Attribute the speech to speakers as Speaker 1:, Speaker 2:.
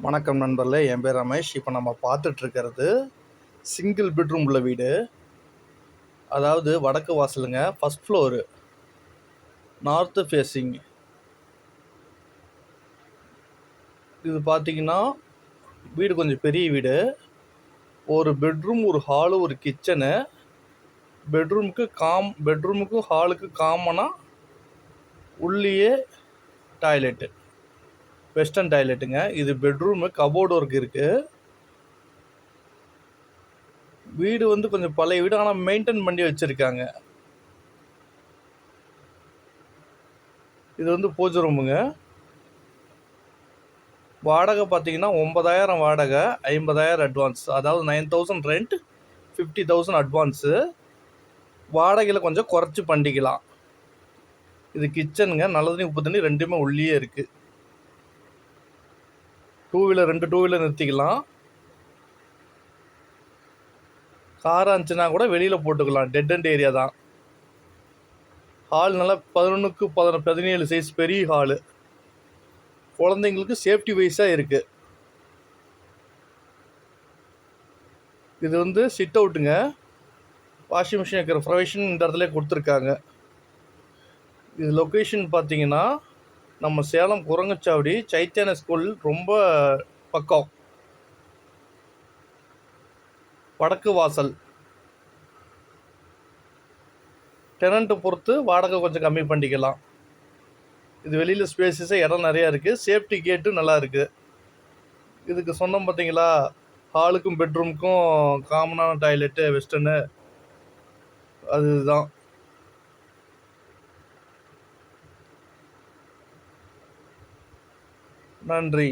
Speaker 1: வணக்கம் நண்பர்களே, என் பேர் ரமேஷ். இப்போ நம்ம பார்த்துட்ருக்கிறது சிங்கிள் பெட்ரூம் உள்ள வீடு. அதாவது வடக்கு வாசலுங்க, ஃபஸ்ட் ஃப்ளோரு, நார்த்து ஃபேஸிங். இது பார்த்தீங்கன்னா வீடு கொஞ்சம் பெரிய வீடு. ஒரு பெட்ரூம், ஒரு ஹாலு, ஒரு கிச்சனு. பெட்ரூமுக்கும் ஹாலுக்கு காமனாக உள்ளேயே டாய்லெட்டு, வெஸ்டர்ன் டாய்லெட்டுங்க. இது பெட்ரூமு, கபோர்டு ஒர்க் இருக்குது. வீடு வந்து கொஞ்சம் பழைய வீடு, ஆனால் மெயின்டைன் பண்ணி வச்சுருக்காங்க. இது வந்து பூஜை ரூமுங்க. வாடகை பார்த்தீங்கன்னா 9,000 வாடகை, 50,000 அட்வான்ஸ். அதாவது 9,000 ரெண்ட், 50,000 அட்வான்ஸு. வாடகையில் கொஞ்சம் குறைச்சி பண்ணிக்கலாம். இது கிச்சனுங்க. நல்ல தண்ணி உப்பு தண்ணி ரெண்டுமே உள்ளே இருக்குது. 2 வீலர் நிறுத்திக்கலாம். காராக இருந்துச்சுன்னா கூட வெளியில் போட்டுக்கலாம். டெட் அண்ட் ஏரியா தான். ஹால் நல்லா 11க்கு 17 சைஸ் பெரிய ஹாலு. குழந்தைங்களுக்கு சேஃப்டி வைஸாக இருக்குது. இது வந்து சிட் அவுட்டுங்க. வாஷிங் மிஷின் இருக்கிற ப்ரொவிஷன் இந்த இடத்துல கொடுத்துருக்காங்க. இது லொக்கேஷன் பார்த்தீங்கன்னா நம்ம சேலம் குரங்கச்சாவடி சைத்தன்ய ஸ்கூல் ரொம்ப பக்கம். வடக்கு வாசல். டெனண்ட்டு பொறுத்து வாடகை கொஞ்சம் கம்மி பண்ணிக்கலாம். இது வெளியில் ஸ்பேஸஸாக இடம் நிறையா இருக்குது. சேஃப்டி கேட்டும் நல்லா இருக்குது. இதுக்கு சொன்னோம் பார்த்தீங்களா, ஹாலுக்கும் பெட்ரூமுக்கும் காமனான டாய்லெட்டு வெஸ்டர்னு, அதுதான். நன்றி.